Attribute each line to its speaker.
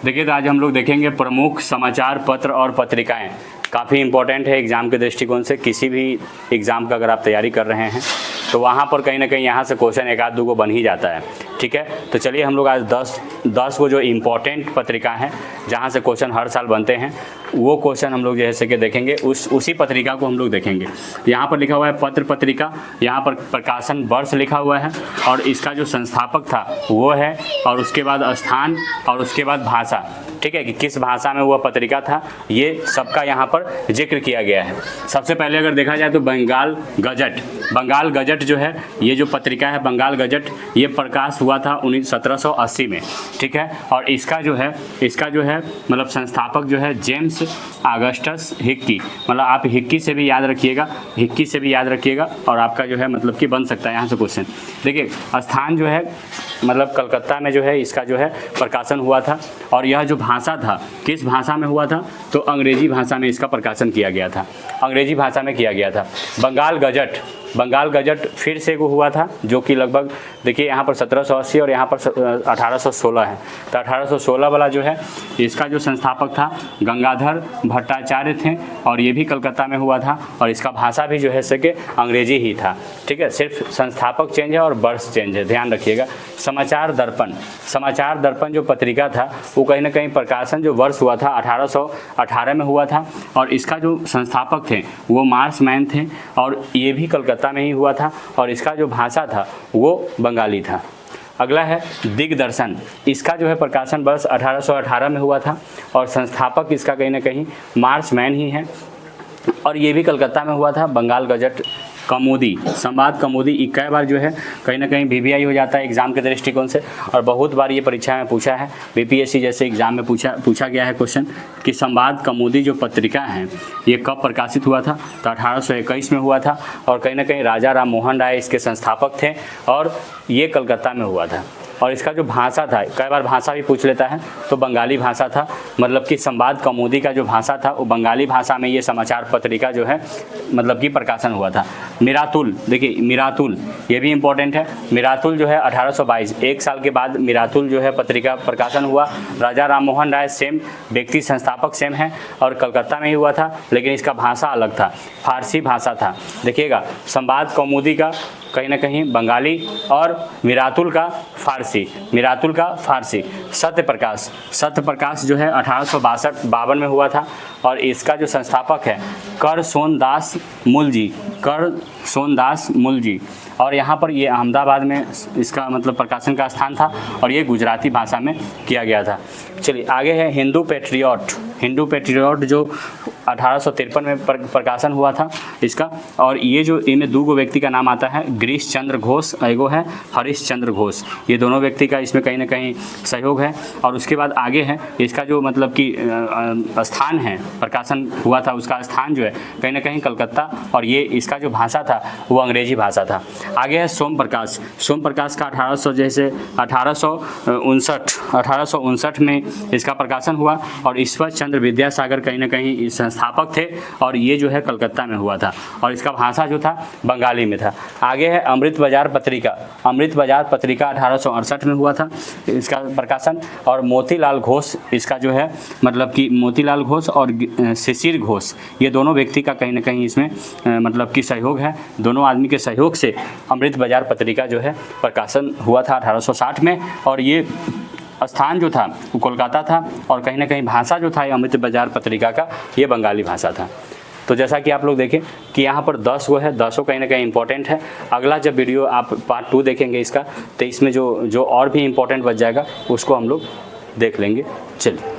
Speaker 1: देखिए तो आज हम लोग देखेंगे प्रमुख समाचार पत्र और पत्रिकाएं। काफ़ी इंपॉर्टेंट है एग्ज़ाम के दृष्टिकोण से। किसी भी एग्ज़ाम का अगर आप तैयारी कर रहे हैं तो वहाँ पर कहीं ना कहीं यहाँ से क्वेश्चन एक आध दो को बन ही जाता है। ठीक है, तो चलिए हम लोग आज 10 वो जो इम्पोर्टेंट पत्रिका हैं जहाँ से क्वेश्चन हर साल बनते हैं वो क्वेश्चन हम लोग जैसे कि देखेंगे उसी पत्रिका को हम लोग देखेंगे। यहाँ पर लिखा हुआ है पत्र पत्रिका, यहाँ पर प्रकाशन वर्ष लिखा हुआ है और इसका जो संस्थापक था वो है, और उसके बाद स्थान और उसके बाद भाषा। ठीक है, कि किस भाषा में वह पत्रिका था ये सबका यहाँ पर जिक्र किया गया है। सबसे पहले अगर देखा जाए तो बंगाल गजट जो है, ये जो पत्रिका है बंगाल गजट, ये प्रकाश हुआ था 1780 में। ठीक है, और इसका जो है मतलब संस्थापक जो है जेम्स ऑगस्टस हिक्की। मतलब आप हिक्की से भी याद रखिएगा और आपका जो है मतलब कि बन सकता है यहाँ से क्वेश्चन। देखिए स्थान जो है मतलब कलकत्ता में जो है इसका जो है प्रकाशन हुआ था, और यह जो भाषा था किस भाषा में हुआ था तो अंग्रेजी भाषा में इसका प्रकाशन किया गया था, अंग्रेजी भाषा में किया गया था। बंगाल गजट फिर से को हुआ था जो कि लगभग देखिए यहाँ पर 1780 और यहाँ पर 1816 है। तो 1816 वाला जो है इसका जो संस्थापक था गंगाधर भट्टाचार्य थे, और ये भी कलकत्ता में हुआ था, और इसका भाषा भी जो है सके अंग्रेजी ही था। ठीक है, सिर्फ संस्थापक चेंज है और वर्ष चेंज है, ध्यान रखिएगा। समाचार दर्पण जो पत्रिका था वो कहीं ना कहीं प्रकाशन जो वर्ष हुआ था 1818 में हुआ था, और इसका जो संस्थापक थे वो मार्समैन थे, और ये भी कलकत्ता में ही हुआ था, और इसका जो भाषा था वो बंगाली था। अगला है दिग्दर्शन, इसका जो है प्रकाशन वर्ष 1818 में हुआ था, और संस्थापक इसका कहीं ना कहीं मार्समैन ही है, और ये भी कलकत्ता में हुआ था। बंगाल गजट। कौमुदी, संवाद कौमुदी, कई बार जो है कहीं ना कहीं VVI हो जाता है एग्ज़ाम के दृष्टिकोण से, और बहुत बार ये परीक्षा में पूछा है, BPSC जैसे एग्ज़ाम में पूछा गया है क्वेश्चन कि संवाद कौमुदी जो पत्रिका है ये कब प्रकाशित हुआ था। तो 1821 में हुआ था, और कहीं ना कहीं राजा राम मोहन राय इसके संस्थापक थे, और ये कलकत्ता में हुआ था। और इसका जो भाषा था, कई बार भाषा भी पूछ लेता है, तो बंगाली भाषा था। मतलब कि संवाद कौमुदी का जो भाषा था वो बंगाली भाषा में ये समाचार पत्रिका जो है मतलब कि प्रकाशन हुआ था। मिरातुल, देखिए मिरातुल ये भी इम्पोर्टेंट है। मिरातुल जो है 1822, एक साल के बाद मिरातुल जो है पत्रिका प्रकाशन हुआ। राजा राम मोहन राय सेम व्यक्ति, संस्थापक सेम है, और कलकत्ता में ही हुआ था, लेकिन इसका भाषा अलग था, फारसी भाषा था। देखिएगा, संवाद कौमुदी का कहीं ना कहीं बंगाली और मिरातुल का फारसी। सत्यप्रकाश जो है 1852 में हुआ था, और इसका जो संस्थापक है कर सोनदास मुलजी, और यहाँ पर ये अहमदाबाद में इसका मतलब प्रकाशन का स्थान था, और ये गुजराती भाषा में किया गया था। चलिए आगे है हिंदू पेट्रियट जो 1853 में प्रकाशन हुआ था इसका, और ये जो इनमें दो व्यक्ति का नाम आता है, गिरीश चंद्र घोष एगो है, हरीश चंद्र घोष, ये दोनों व्यक्ति का इसमें कहीं ना कहीं सहयोग है। और उसके बाद आगे है इसका जो मतलब कि स्थान है प्रकाशन हुआ था, उसका स्थान जो है कहीं ना कहीं कलकत्ता, और ये इसका जो भाषा था वो अंग्रेजी भाषा था। आगे है सोम प्रकाश का 1859 में इसका प्रकाशन हुआ, और ईश्वर चंद्र विद्यासागर कहीं ना कहीं संस्थापक थे, और ये जो है कलकत्ता में हुआ था, और इसका भाषा जो था बंगाली में था। आगे है अमृत बाजार पत्रिका 1868 में हुआ था इसका प्रकाशन, और मोतीलाल घोष इसका जो है मतलब कि मोतीलाल घोष और शिशिर घोष, ये दोनों व्यक्ति का कहीं ना कहीं इसमें मतलब कि सहयोग है। दोनों आदमी के सहयोग से अमृत बाजार पत्रिका जो है प्रकाशन हुआ था 1860 में, और ये स्थान जो था वो कोलकाता था, और कहीं ना कहीं भाषा जो था अमृत बाजार पत्रिका का ये बंगाली भाषा था। तो जैसा कि आप लोग देखें कि यहाँ पर 10 वो है, 10 कहीं ना कहीं इंपॉर्टेंट है। अगला जब वीडियो आप पार्ट 2 देखेंगे इसका, तो इसमें जो और भी इंपॉर्टेंट बच जाएगा उसको हम लोग देख लेंगे। चलिए।